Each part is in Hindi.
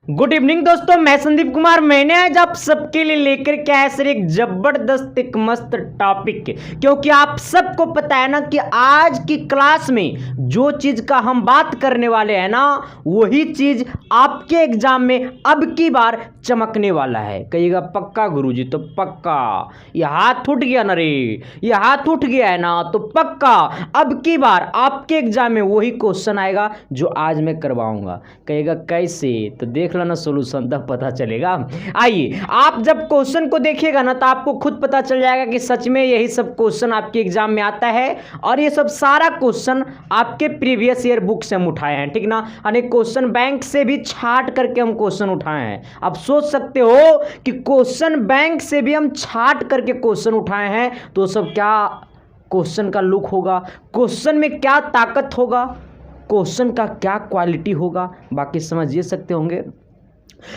गुड इवनिंग दोस्तों, मैं संदीप कुमार। मैंने आज आप सबके लिए लेकर के आया सर एक जबरदस्त एक मस्त टॉपिक, क्योंकि आप सबको पता है ना कि आज की क्लास में जो चीज का हम बात करने वाले हैं ना, वही चीज आपके एग्जाम में अब की बार चमकने वाला है। कहिएगा पक्का गुरुजी? तो पक्का। ये हाथ उठ गया ना रे, ये हाथ उठ गया है ना, तो पक्का अब की बार आपके एग्जाम में वही क्वेश्चन आएगा जो आज मैं करवाऊंगा। कहेगा कैसे? तो देख लो ना, सोल्यूशन तब पता चलेगा। आइए, आप जब क्वेश्चन को देखिएगा ना तो आपको खुद पता चल जाएगा कि सच में यही सब क्वेश्चन आपके एग्जाम में आता है, और ये सब सारा क्वेश्चन आपके प्रीवियस ईयर बुक से हम उठाए हैं, ठीक ना। यानी क्वेश्चन बैंक से भी छाट करके हम क्वेश्चन उठाए हैं। आप सोच सकते हो कि क्वेश्चन बैंक से भी हम छाट करके क्वेश्चन उठाए हैं, तो सब क्या क्वेश्चन का लुक होगा, क्वेश्चन में क्या ताकत होगा, क्वेश्चन का क्या क्वालिटी होगा, बाकी समझ ये सकते होंगे।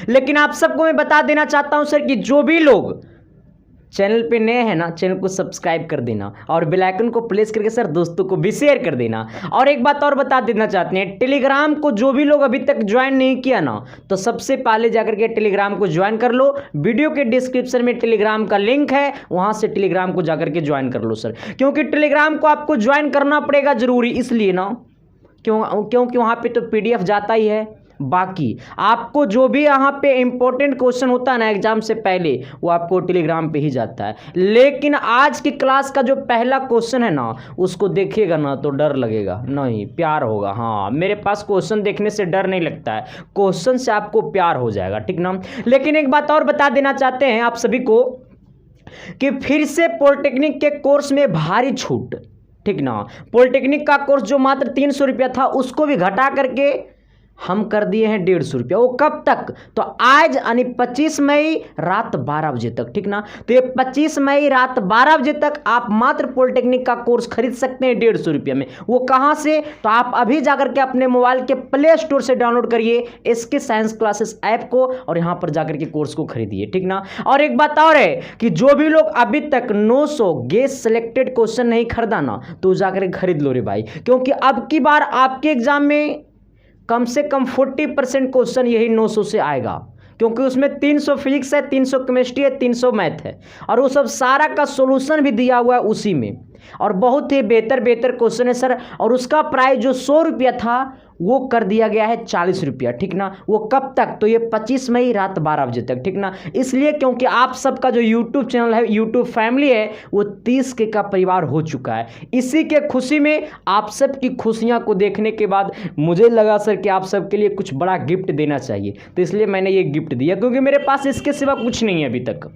लेकिन आप सबको मैं बता देना चाहता हूं सर कि जो भी लोग चैनल पे नए हैं ना, चैनल को सब्सक्राइब कर देना और बेल आइकन को प्रेस करके सर दोस्तों को भी शेयर कर देना। और एक बात और बता देना चाहते हैं, टेलीग्राम को जो भी लोग अभी तक ज्वाइन नहीं किया ना, तो सबसे पहले जाकर के टेलीग्राम को ज्वाइन कर लो। वीडियो के डिस्क्रिप्शन में टेलीग्राम का लिंक है, वहां से टेलीग्राम को जाकर के ज्वाइन कर लो सर। क्योंकि टेलीग्राम को आपको ज्वाइन करना पड़ेगा जरूरी, इसलिए ना क्योंकि वहां पे तो पीडीएफ जाता ही है। बाकी आपको जो भी यहाँ पे इंपॉर्टेंट क्वेश्चन होता है ना एग्जाम से पहले, वो आपको टेलीग्राम पे ही जाता है। लेकिन आज की क्लास का जो पहला क्वेश्चन है ना, उसको देखिएगा ना तो डर लगेगा नहीं, प्यार होगा। हाँ, मेरे पास क्वेश्चन देखने से डर नहीं लगता है, क्वेश्चन से आपको प्यार हो जाएगा, ठीक ना। लेकिन एक बात और बता देना चाहते हैं आप सभी को कि फिर से पॉलिटेक्निक के कोर्स में भारी छूट, ठीक ना। पॉलिटेक्निक का कोर्स जो मात्र 300 रुपया था, उसको भी घटा करके हम कर दिए हैं 150 रुपया। वो कब तक? तो आज यानी 25 मई रात 12 बजे तक, ठीक ना। तो ये 25 मई रात 12 बजे तक आप मात्र पॉलिटेक्निक का कोर्स खरीद सकते हैं 150 रुपये में। वो कहां से? तो आप अभी जाकर के अपने मोबाइल के प्ले स्टोर से डाउनलोड करिए एसके साइंस क्लासेस ऐप को, और यहां पर जाकर के कोर्स को खरीदिए, ठीक ना। और एक बात और है कि जो भी लोग अभी तक 900 गेस सिलेक्टेड क्वेश्चन नहीं खरीदा ना, तो जाकर के खरीद लो रे भाई, क्योंकि अब की बार आपके एग्जाम में कम से कम 40% क्वेश्चन यही 900 से आएगा, क्योंकि उसमें 300 फिजिक्स है, 300 केमिस्ट्री है, 300 मैथ है, और वो सब सारा का सॉल्यूशन भी दिया हुआ है उसी में। और बहुत ही बेहतर क्वेश्चन है सर। और उसका प्राइस जो 100 रुपया था, वो कर दिया गया है 40 रुपया, ठीक ना। वो कब तक? तो ये 25 मई रात 12 बजे तक, ठीक ना। इसलिए क्योंकि आप सबका जो यूट्यूब चैनल है, यूट्यूब फैमिली है, वो 30 के का परिवार हो चुका है। इसी के खुशी में आप सबकी खुशियां को देखने के बाद मुझे लगा सर कि आप सबके लिए कुछ बड़ा गिफ्ट देना चाहिए, तो इसलिए मैंने ये गिफ्ट दिया, क्योंकि मेरे पास इसके सिवा कुछ नहीं है अभी तक।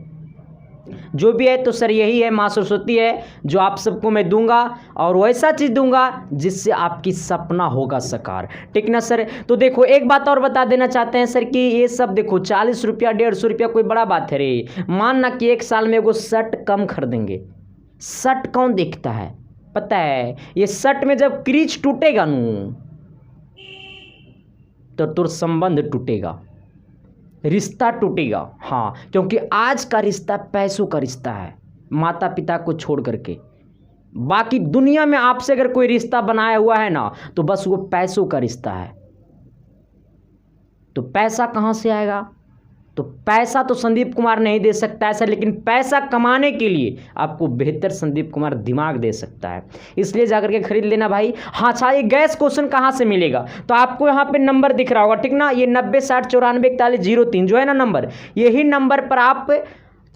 जो भी है तो सर यही है, माँ सरस्वती है जो आप सबको मैं दूंगा, और वैसा चीज़ दूंगा जिससे आपकी सपना होगा साकार, ठीक ना सर। तो देखो, एक बात और बता देना चाहते हैं सर कि ये सब देखो 40 रुपया 150 रुपया कोई बड़ा बात है रे। मानना कि एक साल में वो शर्ट कम खरीदेंगे, शर्ट कौन देखता है पता है? ये शर्ट में जब क्रीच टूटेगा नू, तो तुर संबंध टूटेगा, रिश्ता टूटेगा। हाँ, क्योंकि आज का रिश्ता पैसों का रिश्ता है, माता पिता को छोड़ करके। बाकी दुनिया में आपसे अगर कोई रिश्ता बनाया हुआ है ना, तो बस वो पैसों का रिश्ता है। तो पैसा कहाँ से आएगा? तो पैसा तो संदीप कुमार नहीं दे सकता है सर, लेकिन पैसा कमाने के लिए आपको बेहतर संदीप कुमार दिमाग दे सकता है, इसलिए जाकर के खरीद लेना भाई। हाँ, अच्छा, ये गैस क्वेश्चन कहाँ से मिलेगा? तो आपको यहाँ पे नंबर दिख रहा होगा, ठीक ना। ये 90 60 94 41 03 जो है ना नंबर, यही नंबर पर आप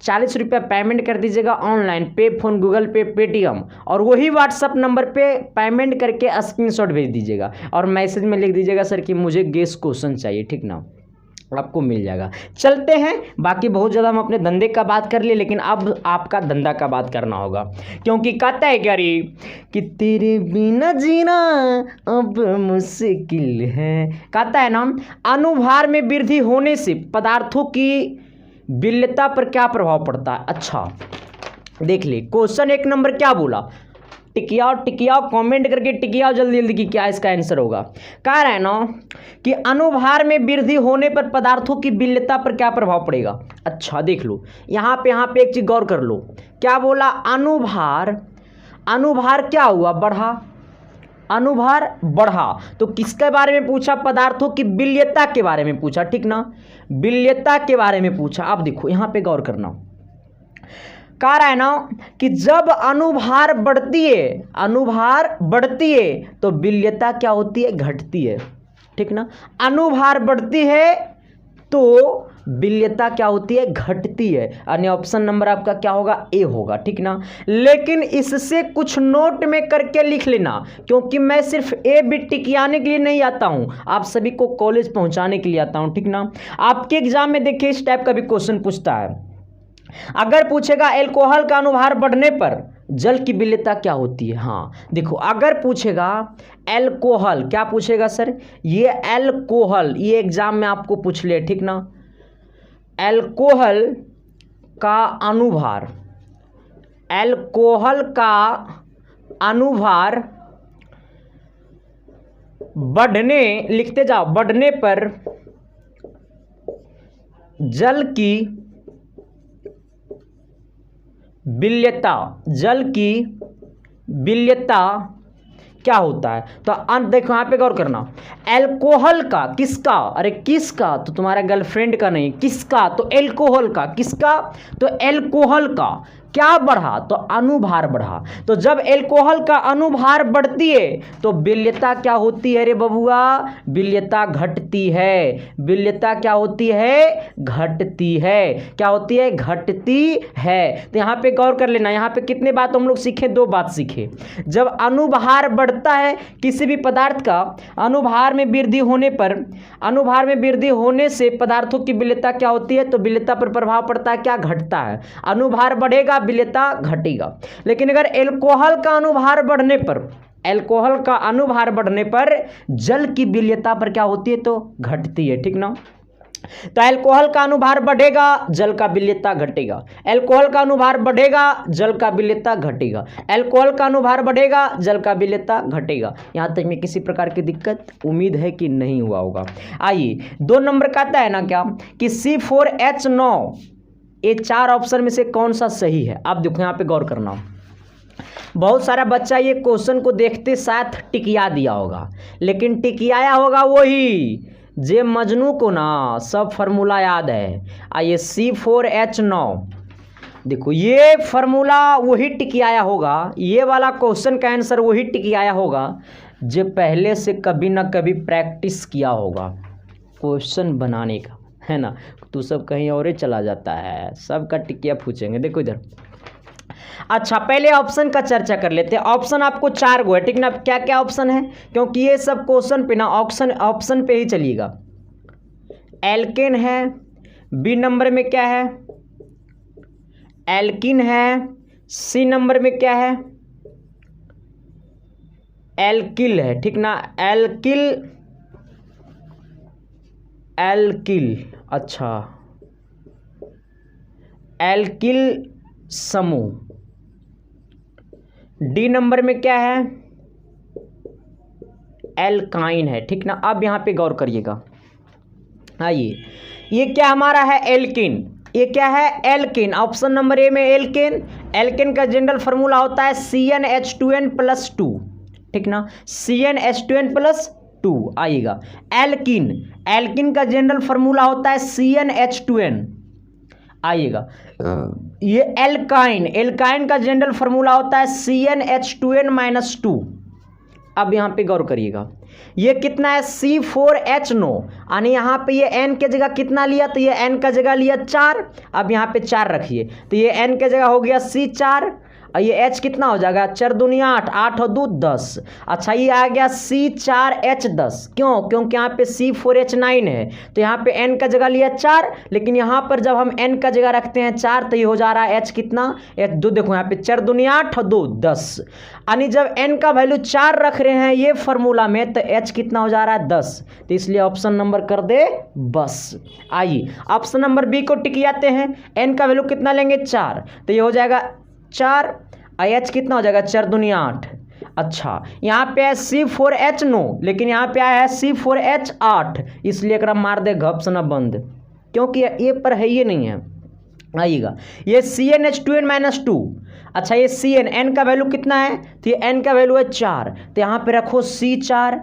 40 रुपया पेमेंट कर दीजिएगा ऑनलाइन, पे फोन, गूगल पे, पेटीएम, और वही व्हाट्सअप नंबर पे पेमेंट करके स्क्रीनशॉट भेज दीजिएगा, और मैसेज में लिख दीजिएगा सर कि मुझे गैस क्वेश्चन चाहिए, ठीक ना। आपको मिल जाएगा। चलते हैं, बाकी बहुत ज़्यादा हम अपने धंधे का बात कर लिए, लेकिन अब आपका धंधा का बात करना होगा, क्योंकि कहता है क्या रे कि तेरे बिना जीना अब मुश्किल है। कहता है ना, अनुभार में वृद्धि होने से पदार्थों की विलेयता पर क्या प्रभाव पड़ता है। अच्छा देख ले, क्वेश्चन 1 नंबर क्या बोला? टिकियाओ कमेंट करके टिकियाओ जल्दी जल्दी कि क्या इसका आंसर होगा। कह रहे हैं ना कि अनुभार में वृद्धि होने पर पदार्थों की विलेयता पर क्या प्रभाव पड़ेगा। अच्छा देख लो, यहाँ पे एक चीज गौर कर लो, क्या बोला? अनुभार क्या हुआ? बढ़ा, अनुभार बढ़ा। तो किसके बारे में पूछा? पदार्थों की विलेयता के बारे में पूछा, ठीक ना, विलेयता के बारे में पूछा। अब देखो यहां पे गौर करना, कह रहा है ना कि जब अनुभार बढ़ती है तो विलेयता क्या होती है? घटती है, ठीक ना। अनुभार बढ़ती है तो विलेयता क्या होती है? घटती है। यानी ऑप्शन नंबर आपका क्या होगा? ए होगा, ठीक ना। लेकिन इससे कुछ नोट में करके लिख लेना, क्योंकि मैं सिर्फ ए बी टिकियाने के लिए नहीं आता हूं, आप सभी को कॉलेज पहुंचाने के लिए आता हूं, ठीक ना। आपके एग्जाम में देखिए इस टाइप का भी क्वेश्चन पूछता है। अगर पूछेगा एल्कोहल का अनुभार बढ़ने पर जल की विलेयता क्या होती है? हाँ देखो, अगर पूछेगा एल्कोहल, क्या पूछेगा सर? ये एल्कोहल, ये एग्जाम में आपको पूछ ले, ठीक ना। एल्कोहल का अनुभार, एल्कोहल का अनुभार बढ़ने, लिखते जाओ, बढ़ने पर जल की विलेयता, जल की विलेयता क्या होता है? तो देखो यहां पे गौर करना, एल्कोहल का, किसका? अरे किसका? तो तुम्हारा गर्लफ्रेंड का नहीं, किसका? तो एल्कोहल का। किसका? तो एल्कोहल का। क्या बढ़ा? तो अनुभार बढ़ा। तो जब एल्कोहल का अनुभार बढ़ती है तो विलेयता क्या होती है रे बबुआ? विलेयता घटती है। विलेयता क्या होती है? घटती है। क्या होती है? घटती है। तो यहां पे गौर कर लेना, यहां पे कितने बात हम लोग सीखे? 2 बात सीखे। जब अनुभार बढ़ता है किसी भी पदार्थ का, अनुभार में वृद्धि होने पर, अनुभार में वृद्धि होने से पदार्थों की विलेयता क्या होती है? तो विलेयता पर प्रभाव पड़ता है, क्या? घटता है। अनुभार बढ़ेगा, विलेयता घटेगा। लेकिन अगर एल्कोहल का अनुभार बढ़ने पर, एल्कोहल का अनुभार बढ़ने पर जल की विलेयता पर क्या होती है? तो घटती है, ठीक ना। तो एल्कोहल का अनुभार बढ़ेगा, जल का विलेयता घटेगा। एल्कोहल का अनुभार बढ़ेगा, जल का विलेयता घटेगा। एल्कोहल का अनुभार बढ़ेगा, जल का विलेयता घटेगा। यहां तक में किसी प्रकार की दिक्कत उम्मीद है कि नहीं हुआ होगा। आइए 2 नंबर का आता है ना क्या कि C4H9, ये 4 ऑप्शन में से कौन सा सही है? आप देखो यहां पे गौर करना, बहुत सारा बच्चा ये क्वेश्चन को देखते साथ टिकिया दिया होगा, लेकिन टिकियाया होगा वही जे मजनू को ना सब फार्मूला याद है। आइए C4H9, देखो ये फार्मूला वही टिकियाया होगा, ये वाला क्वेश्चन का आंसर वही टिकियाया होगा जो पहले से कभी ना कभी प्रैक्टिस किया होगा क्वेश्चन बनाने का, है ना। तू सब कहीं और ही चला जाता है, सबका टिकिया पूछेंगे। देखो इधर, अच्छा पहले ऑप्शन का चर्चा कर लेते हैं। ऑप्शन आपको 4 गो है, ठीक ना। क्या क्या ऑप्शन है? क्योंकि ये सब क्वेश्चन पे ना ऑप्शन पे ही चलिएगा। एल्केन है, बी नंबर में क्या है? एल्किन है, सी नंबर में क्या है? एल्किल है, ठीक ना। एल्किल, अच्छा एल्किल समूह। डी नंबर में क्या है? एल्काइन है, ठीक ना। अब यहां पे गौर करिएगा, आइए ये क्या हमारा है? एल्किन। ये क्या है? एल्किन। ऑप्शन नंबर ए में एल्किन। एल्किन का जनरल फार्मूला होता है CnH2n+2, ठीक ना, CnH2n+2। आइएगा एल्किन, एल्किन का जनरल फार्मूला होता है CnH2n। आइएगा ये एल्काइन, एल्काइन का जनरल फार्मूला होता है CnH2n-2। अब यहां पे गौर करिएगा, ये कितना है? C4H9, यानी यहां पे ये n के जगह कितना लिया? तो ये n का जगह लिया 4। अब यहां पे 4 रखिए, तो ये n के जगह हो गया C4, और ये H कितना हो जाएगा? 4 दूनी 8, 8 और 2 10। अच्छा ये आ गया C4H10। क्यों? क्योंकि यहाँ पे C4H9 है, तो यहाँ पे N का जगह लिया 4, लेकिन यहाँ पर जब हम N का जगह रखते हैं 4 तो ये हो जा रहा है H कितना? H2। देखो यहाँ पे 4 दूनी 8 और 2 10, यानी जब N का वैल्यू 4 रख रहे हैं ये फॉर्मूला में तो H कितना हो जा रहा है? 10। तो इसलिए ऑप्शन नंबर कर दे बस। आइए ऑप्शन नंबर बी को टिकियाते हैं। N का वैल्यू कितना लेंगे? 4, तो ये हो जाएगा 4, H कितना हो जाएगा? 4 दूनी 8। अच्छा यहाँ पे है C4H9, लेकिन यहाँ पे आया है C4H8, इसलिए एक मार दे घप से ना बंद, क्योंकि ये पर है ये नहीं है। आइएगा ये CnH2n-2, अच्छा ये सी एन का वैल्यू कितना है, तो ये एन का वैल्यू है 4, तो यहाँ पे रखो C4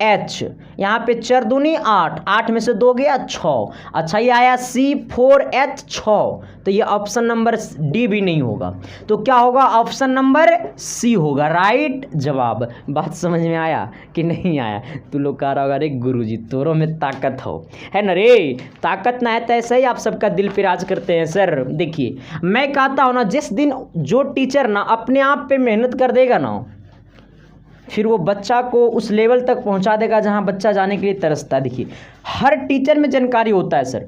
H, यहाँ पे 4 दूनी 8, 8 में से 2 गया 6। अच्छा ये आया C4H 6, तो ये ऑप्शन नंबर डी भी नहीं होगा, तो क्या होगा, ऑप्शन नंबर सी होगा राइट जवाब। बात समझ में आया कि नहीं आया? तू लोग कह रहा होगा अरे गुरुजी तोरों में ताकत हो, है ना रे, ताकत ना है तो ऐसे ही आप सबका दिल पे राज करते हैं सर। देखिए मैं कहता हूँ ना, जिस दिन जो टीचर ना अपने आप पे मेहनत कर देगा ना, फिर वो बच्चा को उस लेवल तक पहुंचा देगा जहां बच्चा जाने के लिए तरसता है। देखिए हर टीचर में जानकारी होता है सर,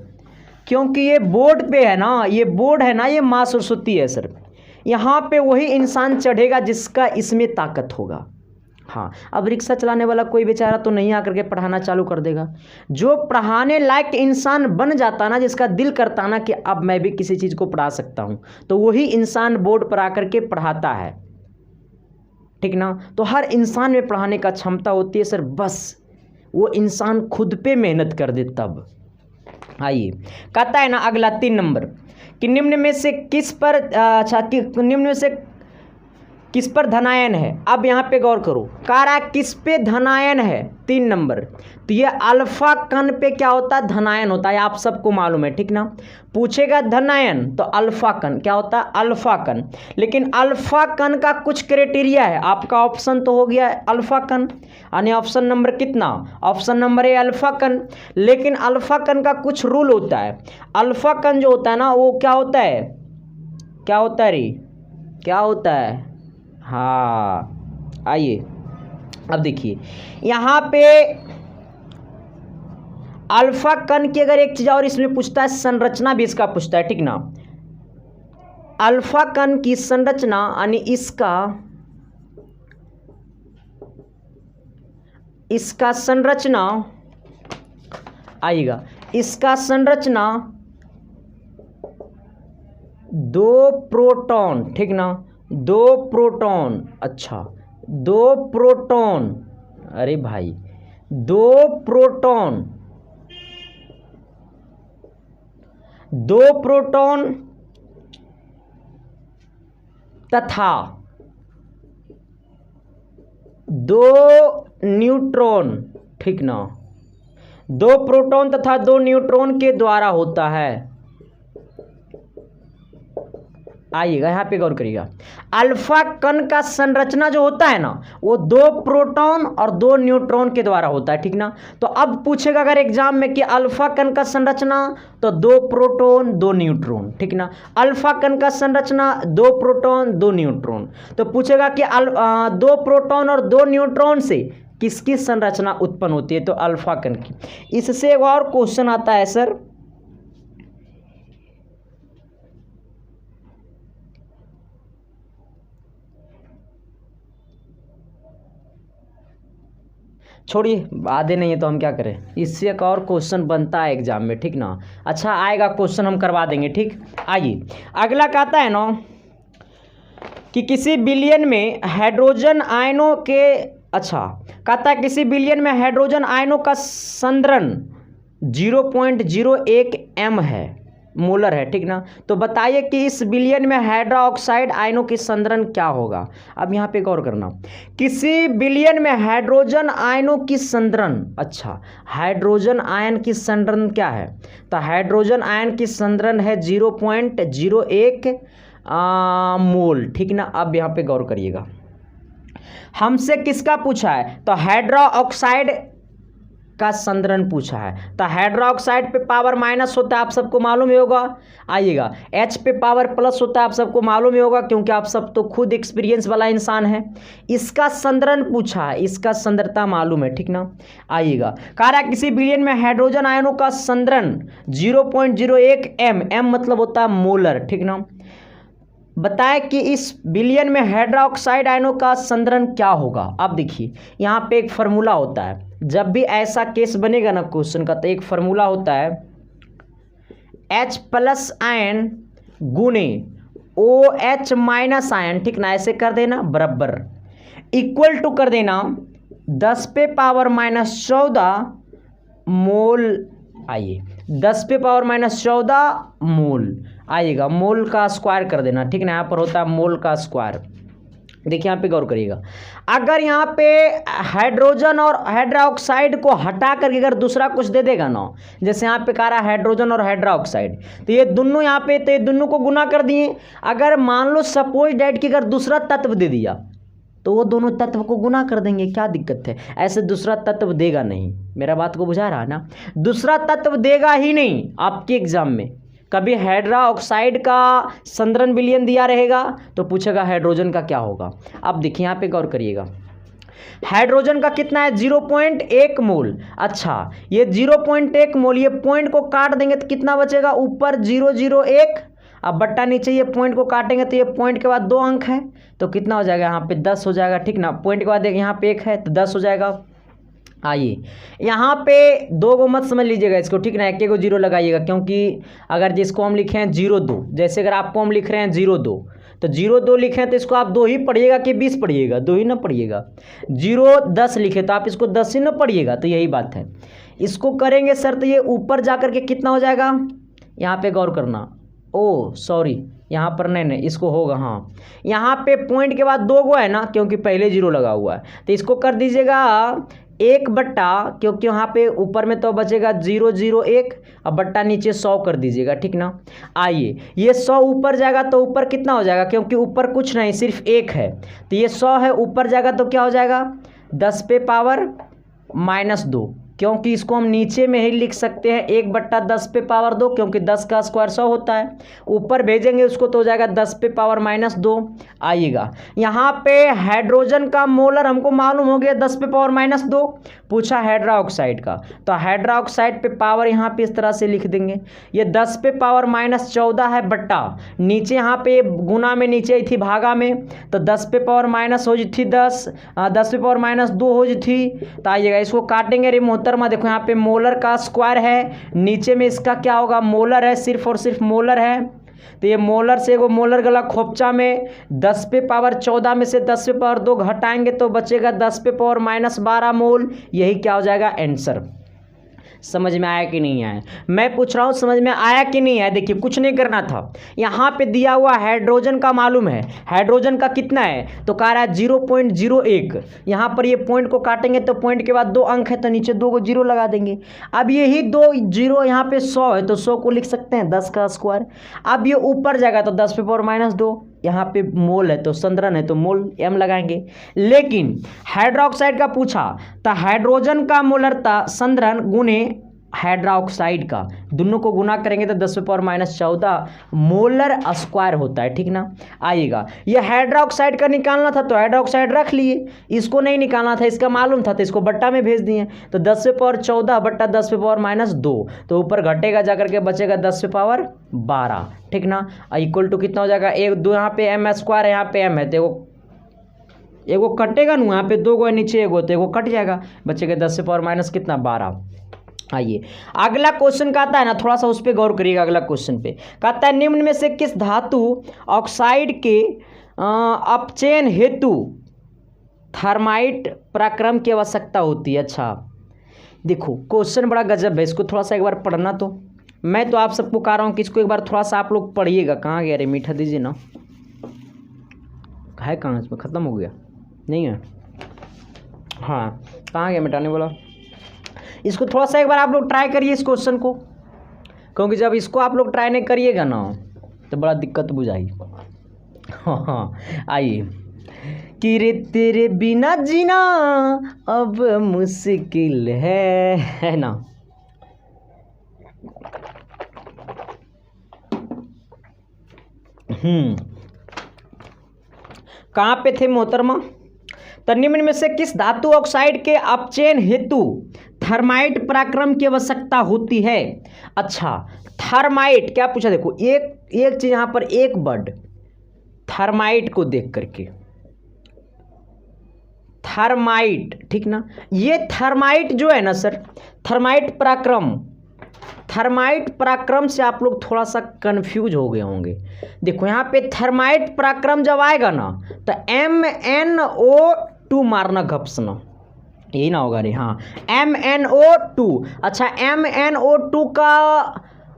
क्योंकि ये बोर्ड पे है ना, ये बोर्ड है ना, ये माँ सरस्वती है सर, यहाँ पे वही इंसान चढ़ेगा जिसका इसमें ताकत होगा। हाँ अब रिक्शा चलाने वाला कोई बेचारा तो नहीं आकर के पढ़ाना चालू कर देगा, जो पढ़ाने लायक इंसान बन जाता ना, जिसका दिल करता ना कि अब मैं भी किसी चीज़ को पढ़ा सकता हूँ, तो वही इंसान बोर्ड पर आकर के पढ़ाता है, ठीक ना। तो हर इंसान में पढ़ाने का क्षमता होती है सर, बस वो इंसान खुद पे मेहनत कर दे तब। आइए कहता है ना अगला 3 नंबर कि निम्न में से किस पर निम्न में से किस पर धनायन है। अब यहाँ पे गौर करो, कह रहा है किस पे धनायन है, 3 नंबर, तो ये अल्फा कण पे क्या होता है, धनायन होता है, आप सबको मालूम है, ठीक ना। पूछेगा धनायन तो अल्फा कण क्या होता है, अल्फा कण, लेकिन अल्फा कण का कुछ क्राइटेरिया है, आपका ऑप्शन तो हो गया अल्फा कण, यानी ऑप्शन नंबर कितना, ऑप्शन नंबर ए अल्फा कण, लेकिन अल्फा कण का कुछ रूल होता है। अल्फा कण जो होता है ना वो क्या होता है, क्या होता है रे, क्या होता है, हाँ आइए अब देखिए यहाँ पे अल्फा कण की अगर एक चीज और इसमें पूछता है, संरचना भी इसका पूछता है, ठीक ना। अल्फा कण की संरचना यानी इसका संरचना आएगा, इसका संरचना 2 प्रोटॉन, ठीक ना, 2 प्रोटॉन, अच्छा 2 प्रोटॉन, अरे भाई 2 प्रोटॉन, 2 प्रोटॉन तथा 2 न्यूट्रॉन, ठीक ना, 2 प्रोटॉन तथा 2 न्यूट्रॉन के द्वारा होता है। आइएगा यहाँ पे गौर करिएगा, अल्फा कण का संरचना जो होता है ना वो 2 प्रोटॉन और 2 न्यूट्रॉन के द्वारा होता है, ठीक ना। तो अब पूछेगा अगर एग्जाम में कि अल्फा कण का संरचना, तो 2 प्रोटॉन 2 न्यूट्रॉन, ठीक ना। अल्फा कण का संरचना 2 प्रोटॉन 2 न्यूट्रॉन, तो पूछेगा कि 2 प्रोटॉन और 2 न्यूट्रॉन से किसकी संरचना उत्पन्न होती है, तो अल्फा कण की। इससे एक और क्वेश्चन आता है सर, छोड़िए आधे नहीं है तो हम क्या करें, इससे एक और क्वेश्चन बनता है एग्जाम में, ठीक ना। अच्छा आएगा क्वेश्चन हम करवा देंगे, ठीक। आइए अगला कहता है ना कि किसी बिलियन में हाइड्रोजन आयनों के, अच्छा कहता है किसी बिलियन में हाइड्रोजन आयनों का संद्रण 0.01 m है, मोलर है, ठीक ना। तो बताइए कि इस बिलियन में हाइड्रोक्साइड आयनों की संद्रण क्या होगा। अब यहाँ पे गौर करना, किसी बिलियन में हाइड्रोजन आयनों की संद्रण, अच्छा हाइड्रोजन आयन की संद्रण क्या है, तो हाइड्रोजन आयन की संद्रण है 0.01 मोल, ठीक ना। अब यहाँ पे गौर करिएगा, हमसे किसका पूछा है, तो हाइड्रोक्साइड का संद्रण पूछा है। तो हाइड्रोक्साइड पे पावर माइनस होता है, आप सबको मालूम ही होगा। आइएगा H पे पावर प्लस होता है, आप सबको मालूम ही होगा, क्योंकि आप सब तो खुद एक्सपीरियंस वाला इंसान है। इसका संद्रण पूछा है, इसका संद्रता मालूम है, ठीक ना। आइएगा कह रहा है किसी बिलियन में हाइड्रोजन आयनों का संद्रण 0.01 m, m मतलब होता है मोलर, ठीक ना। बताए कि इस बिलियन में हाइड्रोक्साइड आयनों का संद्रण क्या होगा। अब देखिए यहाँ पे एक फार्मूला होता है, जब भी ऐसा केस बनेगा ना क्वेश्चन का, तो एक फार्मूला होता है H प्लस आयन गुने OH माइनस आयन, ठीक ना। ऐसे कर देना बराबर इक्वल टू कर देना 10 पे पावर माइनस 14 मोल, आइए 10 पे पावर माइनस 14 मोल। आइएगा मोल का स्क्वायर कर देना, ठीक ना। यहाँ पर होता है मोल का स्क्वायर। देखिए यहाँ पे गौर करिएगा, अगर यहाँ पे हाइड्रोजन और हाइड्रोक्साइड को हटा करके अगर दूसरा कुछ दे देगा ना, जैसे यहाँ पे कह रहा है हाइड्रोजन और हाइड्रोक्साइड, तो ये दोनों यहाँ पे, तो ये दोनों को गुना कर दिए। अगर मान लो सपोज डैट कि अगर दूसरा तत्व दे दिया तो वो दोनों तत्व को गुना कर देंगे, क्या दिक्कत है। ऐसे दूसरा तत्व देगा नहीं, मेरा बात को बुझा रहा ना, दूसरा तत्व देगा ही नहीं आपके एग्जाम में। कभी हाइड्रोक्साइड का संद्रण विलयन दिया रहेगा तो पूछेगा हाइड्रोजन का क्या होगा। अब देखिए यहाँ पे गौर करिएगा, हाइड्रोजन का कितना है 0.1 मोल। अच्छा ये 0.1 मोल, ये पॉइंट को काट देंगे तो कितना बचेगा, ऊपर 001, अब बट्टा नीचे, ये पॉइंट को काटेंगे तो ये पॉइंट के बाद 2 अंक है तो कितना हो जाएगा, यहाँ पे 10 हो जाएगा, ठीक ना। पॉइंट के बाद यहाँ पे 1 है तो 10 हो जाएगा। आइए यहाँ पे 2 को मत समझ लीजिएगा इसको, ठीक ना, 1 को 0 लगाइएगा, क्योंकि अगर जिसको हम लिखे हैं 02, जैसे अगर आपको हम लिख रहे हैं 02 तो 02 लिखें तो इसको आप 2 ही पढ़िएगा कि 20 पढ़िएगा, 2 ही ना पढ़िएगा। 010 लिखे तो आप इसको 10 ही ना पढ़िएगा, तो यही बात है। इसको करेंगे सर तो ये ऊपर जा कर के कितना हो जाएगा, यहाँ पे गौर करना, ओ सॉरी यहाँ पर नहीं, इसको होगा, हाँ यहाँ पे पॉइंट के बाद 2 गो है ना, क्योंकि पहले 0 लगा हुआ है, तो इसको कर दीजिएगा 1 बट्टा, क्योंकि यहाँ पे ऊपर में तो बचेगा 001, अब बट्टा नीचे 100 कर दीजिएगा, ठीक ना। आइए ये 100 ऊपर जाएगा तो ऊपर कितना हो जाएगा, क्योंकि ऊपर कुछ नहीं सिर्फ 1 है, तो ये 100 है, ऊपर जाएगा तो क्या हो जाएगा 10 पे पावर -2, क्योंकि इसको हम नीचे में ही लिख सकते हैं 1 बट्टा 10 पे पावर 2, क्योंकि 10 का स्क्वायर 100 होता है। ऊपर भेजेंगे उसको तो हो जाएगा 10 पे पावर -2। आइएगा यहाँ पे हाइड्रोजन का मोलर हमको मालूम हो गया 10 पे पावर -2, पूछा हाइड्रोक्साइड का, तो हाइड्रोक्साइड पे पावर यहाँ पे इस तरह से लिख देंगे, ये 10 पे पावर -14 है, बट्टा नीचे यहाँ पे गुना में नीचे आई थी भागा में, तो 10 पे पावर माइनस हो थी 10 पे पावर -2 हो थी। तो आइएगा इसको काटेंगे, मोहतरमा देखो यहाँ पे मोलर का स्क्वायर है, नीचे में इसका क्या होगा, मोलर है, सिर्फ और सिर्फ मोलर है, तो ये मोलर से वो मोलर गला खोपचा में 10 पे पावर 14 में से 10 पे पावर 2 घटाएंगे तो बचेगा 10 पे पावर -12 मोल। यही क्या हो जाएगा आंसर। समझ में आया कि नहीं आया, मैं पूछ रहा हूँ समझ में आया कि नहीं आया। देखिए कुछ नहीं करना था, यहाँ पे दिया हुआ हाइड्रोजन का मालूम है, हाइड्रोजन का कितना है तो कह रहा है 0.01, यहाँ पर ये पॉइंट को काटेंगे तो पॉइंट के बाद 2 अंक है तो नीचे 2 को 0 लगा देंगे। अब यही 2 0 यहाँ पे 100 है तो 100 को लिख सकते हैं 10 का स्क्वायर। अब ये ऊपर जाएगा तो 10 पे पावर -2, यहाँ पे मोल है तो संद्रण है तो मोल m लगाएंगे। लेकिन हाइड्रोक्साइड का पूछा तो हाइड्रोजन का मोलरता संद्रण गुने हाइड्रोक्साइड का, दोनों को गुना करेंगे तो 10 पे पावर -14 मोलर स्क्वायर होता है, ठीक ना। आइएगा ये हाइड्रोक्साइड का निकालना था तो हाइड्रोक्साइड रख लिए, इसको नहीं निकालना था, इसका मालूम था तो इसको बट्टा में भेज दिए, तो 10 पे पावर 14 बट्टा 10 पे पावर -2, तो ऊपर घटेगा जाकर के बचेगा 10 पे पावर 12, ठीक ना। इक्वल टू कितना हो जाएगा 1 2, यहाँ पे m स्क्वायर है, यहाँ पे m है, तो एगो कटेगा ना, यहाँ पे 2 गो नीचे एगो तो एगो कट जाएगा, बचेगा 10 से पावर माइनस कितना 12। आइए अगला क्वेश्चन कहता है ना, थोड़ा सा उस पर गौर करिएगा। अगला क्वेश्चन पे कहता है निम्न में से किस धातु ऑक्साइड के अपचयन हेतु थर्माइट पराक्रम की आवश्यकता होती है। अच्छा देखो क्वेश्चन बड़ा गजब है, इसको थोड़ा सा एक बार पढ़ना, तो मैं तो आप सबको कह रहा हूँ कि इसको एक बार थोड़ा सा आप लोग पढ़िएगा। कहाँ गया रे मीठा, दीजिए ना, है कहाँ, इसमें ख़त्म हो गया नहीं है, हाँ कहाँ गया मिटाने वाला। इसको थोड़ा सा एक बार आप लोग ट्राई करिए इस क्वेश्चन को, क्योंकि जब इसको आप लोग ट्राई नहीं करिएगा ना तो बड़ा दिक्कत बुझाई। हाँ आइए कि रे तेरे बिना जीना अब मुश्किल है ना। कहाँ पे थे मोहतरमा, तो निम्न में से किस धातु ऑक्साइड के अपचयन हेतु थर्माइट पराक्रम की आवश्यकता होती है। अच्छा थर्माइट क्या पूछा, देखो एक चीज यहाँ पर, एक वर्ड थर्माइट को देख करके, थर्माइट, ठीक ना। ये थर्माइट जो है ना सर, थर्माइट पराक्रम से आप लोग थोड़ा सा कंफ्यूज हो गए होंगे। देखो यहाँ पे थर्माइट पराक्रम जब आएगा ना तो MnO2 मारना घपसना, यही ना होगा रे, हाँ MnO2। अच्छा MnO2 का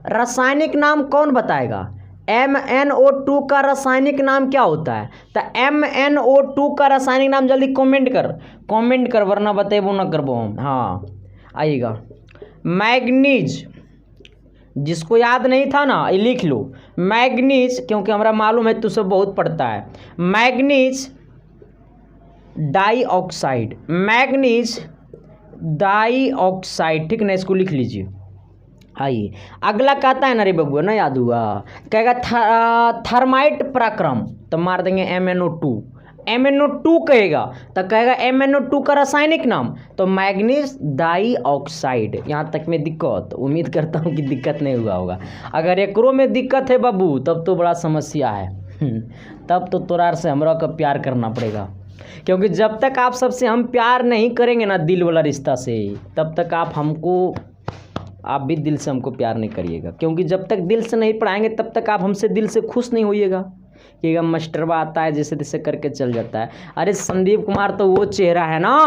रासायनिक नाम कौन बताएगा, MnO2 का रासायनिक नाम क्या होता है? तो MnO2 का रासायनिक नाम जल्दी कमेंट कर वरना बतेबो ना करबो हम। हाँ आइएगा, मैग्नीज, जिसको याद नहीं था ना ये लिख लो, मैग्नीज, क्योंकि हमारा मालूम है तू सब बहुत पढ़ता है। मैग्नीज डाइऑक्साइड, मैग्नीज डाइऑक्साइड, ठीक ना, इसको लिख लीजिए। आइए अगला कहता है ना रे बबुआ, ना याद हुआ, कहेगा थर्माइट पराक्रम, तो मार देंगे MnO2। MnO2 कहेगा तो कहेगा MnO2 का रासायनिक नाम, तो मैग्नीज डाइऑक्साइड। यहाँ तक में दिक्कत, उम्मीद करता हूँ कि दिक्कत नहीं हुआ होगा। अगर एकरो में दिक्कत है बाबू तब तो बड़ा समस्या है तब तो तोरार से हमरा का प्यार करना पड़ेगा, क्योंकि जब तक आप सबसे हम प्यार नहीं करेंगे ना दिल वाला रिश्ता से, तब तक आप भी दिल से हमको प्यार नहीं करिएगा। क्योंकि जब तक दिल से नहीं पढ़ाएंगे तब तक आप हमसे दिल से खुश नहीं होइएगा कि मास्टरवा आता है जैसे तैसे करके चल जाता है। अरे संदीप कुमार तो वो चेहरा है ना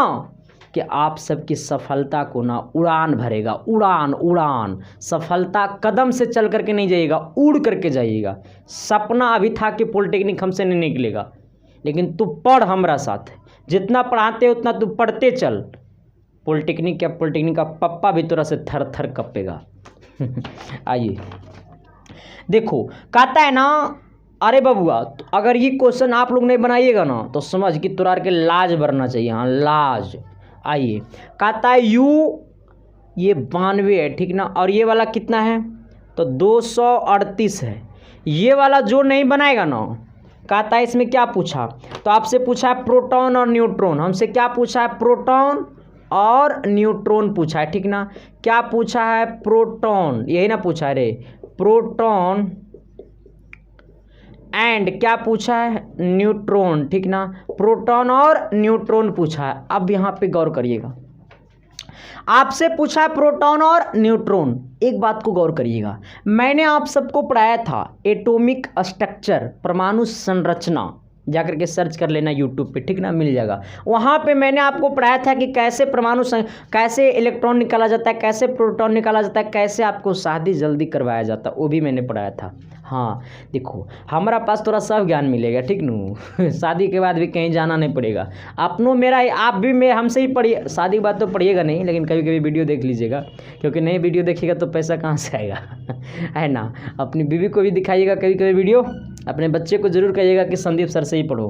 कि आप सबकी सफलता को ना उड़ान भरेगा, उड़ान। सफलता कदम से चल करके नहीं जाइएगा, उड़ करके जाइएगा। सपना अभी था कि पॉलिटेक्निक हमसे नहीं निकलेगा, लेकिन तू पढ़ हमरा साथ, जितना पढ़ाते उतना तू पढ़ते चल। पॉलिटेक्निक का पप्पा भी तोरा से थर थर कपेगा आइए देखो, कहता है ना, अरे बबुआ अगर ये क्वेश्चन आप लोग नहीं बनाइएगा ना तो समझ कि तोरा के लाज भरना चाहिए। हाँ लाज। आइए कहता है ये 92 है, ठीक ना, और ये वाला कितना है तो 238 है। ये वाला जो नहीं बनाएगा ना, कहता है इसमें क्या पूछा, तो आपसे पूछा है प्रोटॉन और न्यूट्रॉन। हमसे क्या पूछा है, प्रोटॉन और न्यूट्रॉन पूछा है, ठीक ना। क्या पूछा है, प्रोटॉन, यही ना पूछा है रे, प्रोटॉन एंड क्या पूछा है, न्यूट्रॉन, ठीक ना। प्रोटॉन और न्यूट्रॉन पूछा है। अब यहाँ पे गौर करिएगा, आपसे पूछा है प्रोटॉन और न्यूट्रॉन। एक बात को गौर करिएगा, मैंने आप सबको पढ़ाया था एटॉमिक स्ट्रक्चर, परमाणु संरचना, जाकर के सर्च कर लेना यूट्यूब पे, ठीक ना, मिल जाएगा। वहाँ पे मैंने आपको पढ़ाया था कि कैसे कैसे इलेक्ट्रॉन निकाला जाता है, कैसे प्रोटॉन निकाला जाता है, कैसे आपको शादी जल्दी करवाया जाता है, वो भी मैंने पढ़ाया था। हाँ देखो हमारा पास थोड़ा सब ज्ञान मिलेगा, ठीक नू शादी के बाद भी कहीं जाना नहीं पड़ेगा। अपनों मेरा आप भी मैं हमसे ही पढ़िए, शादी के बाद तो पढ़िएगा नहीं, लेकिन कभी कभी वीडियो देख लीजिएगा, क्योंकि नहीं वीडियो देखिएगा तो पैसा कहाँ से आएगा है ना। अपनी बीवी को भी दिखाइएगा कभी कभी वीडियो, अपने बच्चे को जरूर कहिएगा कि संदीप सर से ही पढ़ो।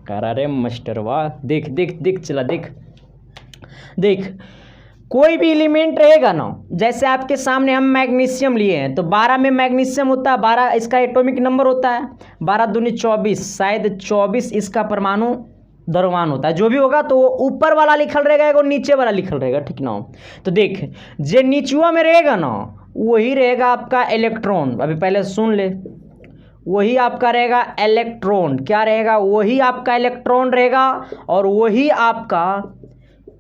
कह रहा रे मास्टर वाह, देख देख देख चला देख कोई भी एलिमेंट रहेगा ना, जैसे आपके सामने हम मैग्नीशियम लिए हैं तो 12 में मैग्नीशियम होता है, 12 इसका एटॉमिक नंबर होता है, 12 दूनी 24, शायद 24 इसका परमाणु द्रव्यमान होता है। जो भी होगा तो वो ऊपर वाला लिखल रहेगा और नीचे वाला लिखल रहेगा, ठीक ना। तो देख जो नीचुआ में रहेगा ना वही रहेगा आपका इलेक्ट्रॉन। अभी पहले सुन ले, वही आपका रहेगा इलेक्ट्रॉन। क्या रहेगा, वही आपका इलेक्ट्रॉन रहेगा और वही आपका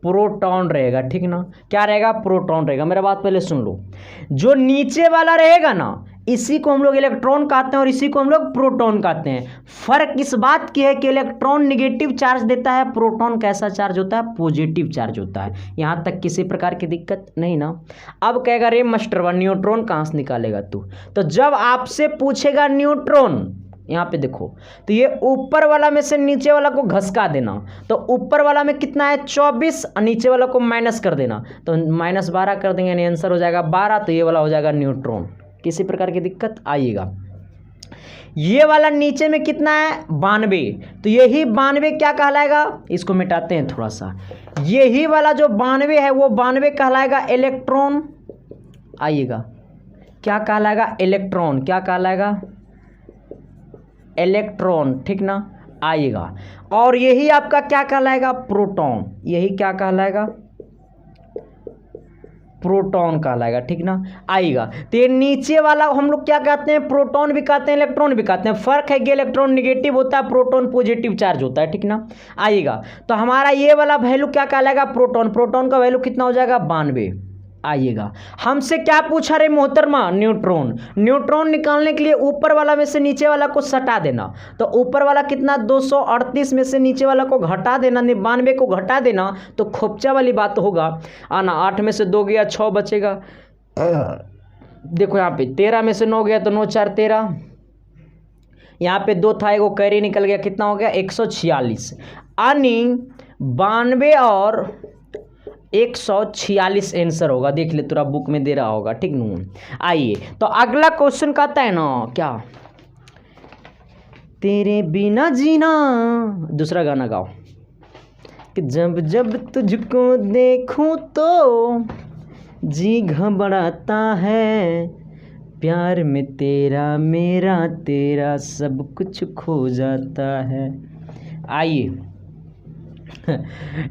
प्रोटॉन रहेगा, ठीक ना। क्या रहेगा, प्रोटॉन रहेगा। मेरा बात पहले सुन लो, जो नीचे वाला रहेगा ना इसी को हम लोग इलेक्ट्रॉन कहते हैं और इसी को हम लोग प्रोटॉन कहते हैं। फर्क इस बात की है कि इलेक्ट्रॉन निगेटिव चार्ज देता है, प्रोटॉन कैसा चार्ज होता है, पॉजिटिव चार्ज होता है। यहाँ तक किसी प्रकार की दिक्कत नहीं ना। अब कहेगा रे मास्टरवा न्यूट्रॉन कहाँ से निकालेगा तू, तो जब आपसे पूछेगा न्यूट्रॉन, यहाँ पे देखो तो ये ऊपर वाला में से नीचे वाला को घसका देना, तो ऊपर वाला में कितना है 24 और नीचे वाला को माइनस कर देना, तो -12 कर देंगे, यानी आंसर हो जाएगा 12, तो ये वाला हो जाएगा न्यूट्रॉन। किसी प्रकार की दिक्कत आइएगा। ये वाला नीचे में कितना है 92, तो यही 92 क्या कहलाएगा, इसको मिटाते हैं थोड़ा सा, यही वाला जो 92 है वो 92 कहलाएगा इलेक्ट्रॉन। आइएगा क्या कहलाएगा, इलेक्ट्रॉन। क्या कहलाएगा, इलेक्ट्रॉन, ठीक ना। आइएगा और यही आपका क्या कहलाएगा, प्रोटॉन। यही क्या कहलाएगा, प्रोटॉन कहलाएगा, ठीक ना। आइएगा तो ये नीचे वाला हम लोग क्या कहते हैं, प्रोटॉन भी कहते हैं, इलेक्ट्रॉन भी कहते हैं। फर्क है कि इलेक्ट्रॉन निगेटिव होता है, प्रोटॉन पॉजिटिव चार्ज होता है, ठीक ना। आइएगा तो हमारा ये वाला वैल्यू क्या कहलाएगा, प्रोटॉन। प्रोटॉन का वैल्यू कितना हो जाएगा 92। आइएगा हमसे क्या पूछा रे मोहतरमा, न्यूट्रॉन। न्यूट्रॉन निकालने के लिए ऊपर वाला में से नीचे वाला को सटा देना, तो ऊपर वाला कितना 238 में से नीचे वाला को घटा देना, 92 को घटा देना, तो खोपचा वाली बात होगा आना। 8 में से 2 गया 6 बचेगा, देखो यहाँ पे 13 में से 9 गया तो 9 4 13, यहाँ पे 2 था, एगो कैरी निकल गया, कितना हो गया 146, यानी 92 और 146 आंसर होगा। देख ले तेरा बुक में दे रहा होगा, ठीक नू। आइए तो अगला क्वेश्चन कहता है ना क्या, तेरे बिना जीना, दूसरा गाना गाओ कि जब जब तुझको देखूं तो जी घबराता है, प्यार में तेरा मेरा तेरा सब कुछ खो जाता है। आइए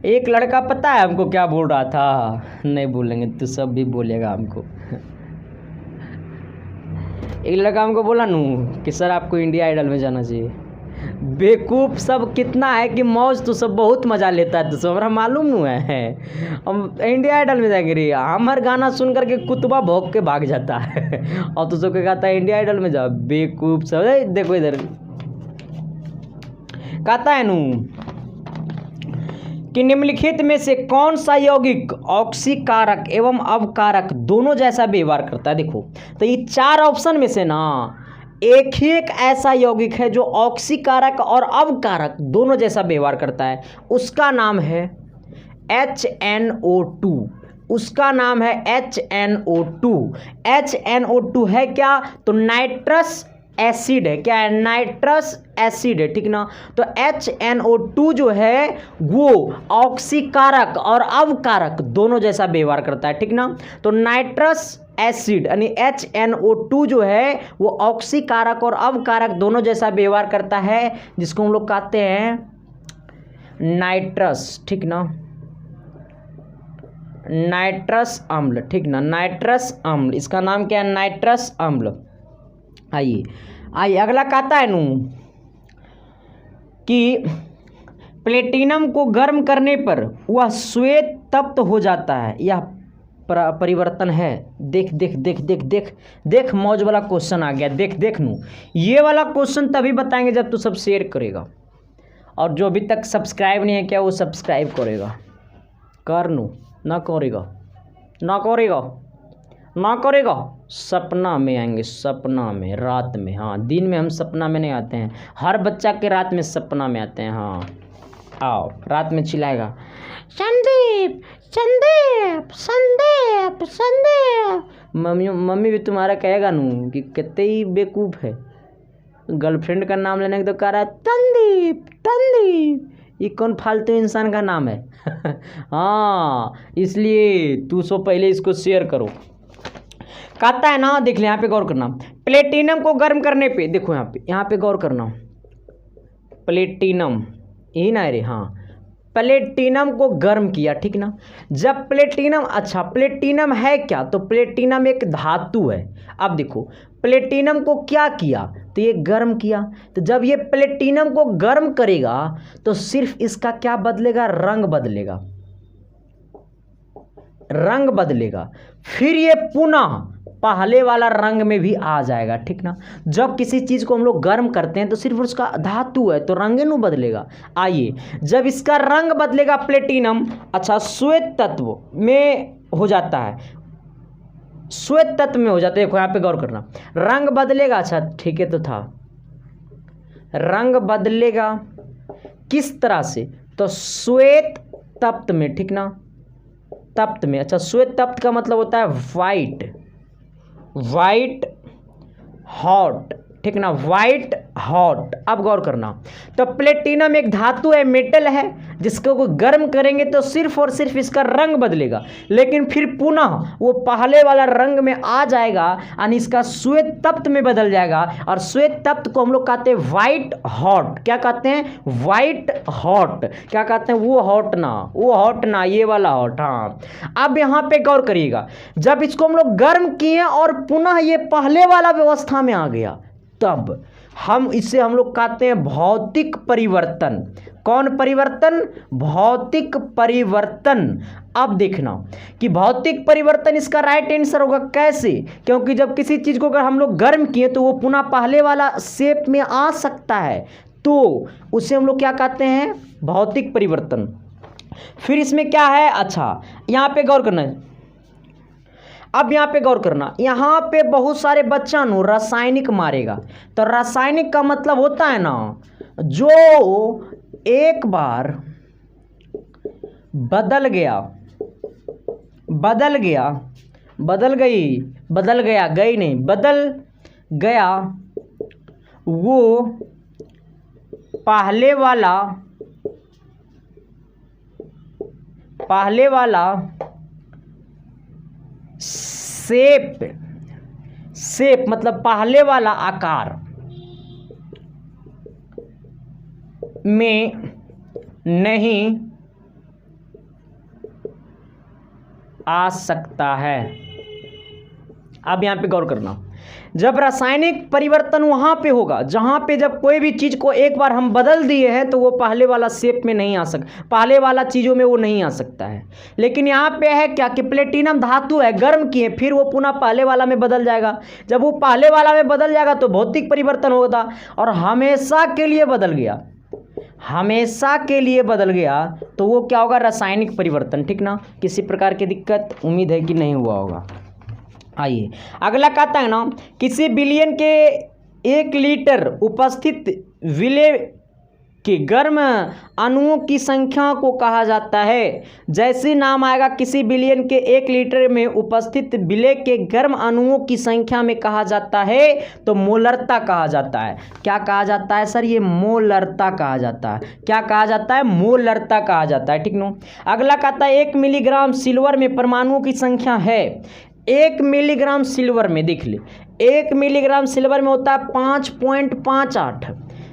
एक लड़का पता है हमको क्या बोल रहा था, नहीं बोलेंगे तो सब भी बोलेगा हमको। एक लड़का हमको बोला नू कि सर आपको इंडिया आइडल में जाना चाहिए। बेवकूफ़ सब कितना है कि मौज तो सब बहुत मज़ा लेता है, तो सब हमारा मालूम नहीं है। हम इंडिया आइडल में जाएंगे रे, हमार गाना सुन करके कुतबा भौंक के भाग जाता है और तो सब कहता है इंडिया आइडल में जाओ। बेवकूफ़ सब। देखो इधर कहता है नू कि निम्नलिखित में से कौन सा यौगिक ऑक्सीकारक एवं अवकारक दोनों जैसा व्यवहार करता है। देखो तो ये 4 ऑप्शन में से ना एक ही एक ऐसा यौगिक है जो ऑक्सीकारक और अवकारक दोनों जैसा व्यवहार करता है, उसका नाम है HNO2। उसका नाम है HNO2। HNO2 है क्या, तो नाइट्रस एसिड है। क्या है, नाइट्रस एसिड है, ठीक ना। तो HNO2 जो है वो ऑक्सीकारक और अवकारक दोनों जैसा व्यवहार करता है, ठीक ना। तो नाइट्रस एसिड यानी HNO2 जो है वो ऑक्सीकारक और अवकारक दोनों जैसा व्यवहार करता है, जिसको हम लोग कहते हैं नाइट्रस, ठीक ना, नाइट्रस अम्ल, ठीक ना, नाइट्रस अम्ल। इसका नाम क्या है, नाइट्रस अम्ल। आइए अगला कहता है नू कि प्लेटिनम को गर्म करने पर वह श्वेत तप्त हो जाता है, यह परिवर्तन है। देख देख देख देख देख देख मौज वाला क्वेश्चन आ गया। देख देख नू, ये वाला क्वेश्चन तभी बताएंगे जब तू सब शेयर करेगा, और जो अभी तक सब्सक्राइब नहीं है क्या वो सब्सक्राइब करेगा। कर नू, ना करेगा ना करेगा ना करेगा, सपना में आएंगे, सपना में, रात में। हाँ दिन में हम सपना में नहीं आते हैं, हर बच्चा के रात में सपना में आते हैं। हाँ आओ, रात में चिल्लाएगा संदीप संदीप संदीप संदीप। मम्मी भी तुम्हारा कहेगा नू कि कितने ही बेवकूफ़ है, गर्लफ्रेंड का नाम लेने के तो कह रहा है संदीप संदीप। ये कौन फालतू इंसान का नाम है हाँ इसलिए तू सो पहले इसको शेयर करो। कहता है ना, देख ले यहाँ पे गौर करना, प्लेटिनम को गर्म करने पे, देखो यहाँ पे गौर करना, प्लेटिनम यही ना रे, हाँ प्लेटिनम को गर्म किया, ठीक ना। जब प्लेटिनम, अच्छा प्लेटिनम है क्या, तो प्लेटिनम एक धातु है। अब देखो प्लेटिनम को क्या किया, तो ये गर्म किया। तो जब ये प्लेटिनम को गर्म करेगा तो सिर्फ इसका क्या बदलेगा, रंग बदलेगा, रंग बदलेगा, फिर ये पुनः पहले वाला रंग में भी आ जाएगा, ठीक ना। जब किसी चीज़ को हम लोग गर्म करते हैं तो सिर्फ उसका धातु है तो रंग नहीं बदलेगा। आइए जब इसका रंग बदलेगा प्लेटिनम, अच्छा श्वेत तत्व में हो जाता है, श्वेत तत्व में हो जाता है। देखो यहाँ पे गौर करना, रंग बदलेगा, अच्छा ठीक है तो था, रंग बदलेगा किस तरह से, तो श्वेत तप्त में, ठीक ना, तप्त में। अच्छा श्वेत तप्त का मतलब होता है वाइट, वाइट हॉट, ठीक ना, वाइट हॉट। अब गौर करना, तो प्लेटिनम एक धातु है, मेटल है, जिसको को गर्म करेंगे तो सिर्फ और सिर्फ इसका रंग बदलेगा, लेकिन फिर पुनः वो पहले वाला रंग में आ जाएगा, यानी इसका श्वेत तप्त में बदल जाएगा। और श्वेत तप्त को हम लोग कहते हैं वाइट हॉट। क्या कहते हैं, वाइट हॉट। क्या कहते हैं, वो हॉट ना, वो हॉट ना, ये वाला हॉट। हाँ अब यहाँ पे गौर करिएगा, जब इसको हम लोग गर्म किए और पुनः ये पहले वाला व्यवस्था में आ गया, तब हम लोग कहते हैं भौतिक परिवर्तन। कौन परिवर्तन, भौतिक परिवर्तन। अब देखना कि भौतिक परिवर्तन इसका राइट आंसर होगा। कैसे, क्योंकि जब किसी चीज को अगर हम लोग गर्म किए तो वो पुनः पहले वाला शेप में आ सकता है, तो उसे हम लोग क्या कहते हैं, भौतिक परिवर्तन। फिर इसमें क्या है, अच्छा यहाँ पे गौर करना है, अब यहाँ पे गौर करना, यहाँ पे बहुत सारे बच्चा नु रासायनिक मारेगा। तो रासायनिक का मतलब होता है ना, जो एक बार बदल गया, बदल गया, बदल गई, बदल गया, गई नहीं, बदल गया, वो पहले वाला शेप मतलब पहले वाला आकार में नहीं आ सकता है। अब यहां पे गौर करना, जब रासायनिक परिवर्तन वहां पे होगा जहां पे जब कोई भी चीज को एक बार हम बदल दिए हैं तो वो पहले वाला शेप में नहीं आ सकता, पहले वाला चीजों में वो नहीं आ सकता है। लेकिन यहाँ पे है क्या कि प्लेटिनम धातु है, गर्म किए फिर वो पुनः पहले वाला में बदल जाएगा। जब वो पहले वाला में बदल जाएगा तो भौतिक परिवर्तन होगा और हमेशा के लिए बदल गया, हमेशा के लिए बदल गया तो वो क्या होगा, रासायनिक परिवर्तन। ठीक ना, किसी प्रकार की दिक्कत उम्मीद है कि नहीं हुआ होगा। आइए अगला कहता है ना, किसी बिलियन के 1 लीटर उपस्थित विलेय के गर्म अणुओं की संख्या को कहा जाता है। जैसे नाम आएगा, किसी बिलियन के 1 लीटर में उपस्थित विलेय के गर्म अणुओं की संख्या में कहा जाता है तो मोलरता कहा जाता है। क्या कहा जाता है सर, ये मोलरता कहा जाता है। क्या कहा जाता है, मोलरता कहा जाता है। ठीक नो, अगला कहता है 1 मिलीग्राम सिल्वर में परमाणुओं की संख्या है। 1 मिलीग्राम सिल्वर में देख ले, 1 मिलीग्राम सिल्वर में होता है 5.58।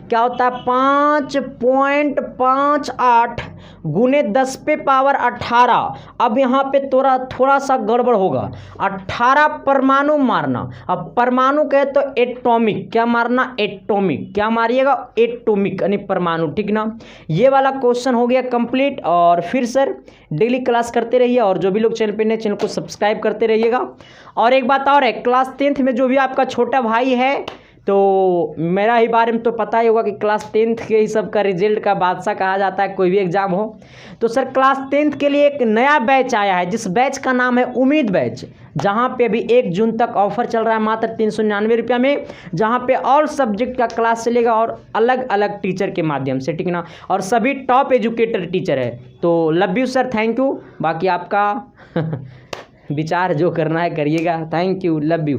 क्या होता है, 5.58 गुने 10 पे पावर 18। अब यहाँ पे थोड़ा सा गड़बड़ होगा, 18 परमाणु मारना। अब परमाणु कहे तो एटॉमिक, क्या मारना, एटॉमिक, क्या मारिएगा, एटॉमिक यानी परमाणु। ठीक ना, ये वाला क्वेश्चन हो गया कंप्लीट। और फिर सर डेली क्लास करते रहिए और जो भी लोग चैनल पे नए चैनल को सब्सक्राइब करते रहिएगा। और एक बात और है, क्लास 10th में जो भी आपका छोटा भाई है, तो मेरा ही बारे में तो पता ही होगा कि क्लास 10th के ही सब का रिजल्ट का बादशाह कहा जाता है, कोई भी एग्जाम हो। तो सर क्लास 10th के लिए एक नया बैच आया है, जिस बैच का नाम है उम्मीद बैच, जहां पे अभी 1 जून तक ऑफर चल रहा है मात्र 399 रुपया में, जहां पे ऑल सब्जेक्ट का क्लास चलेगा और अलग अलग टीचर के माध्यम से। ठीक ना, और सभी टॉप एजुकेटर टीचर है। तो love you sir, thank you. बाकी आपका विचार जो करना है करिएगा। Thank you, love you.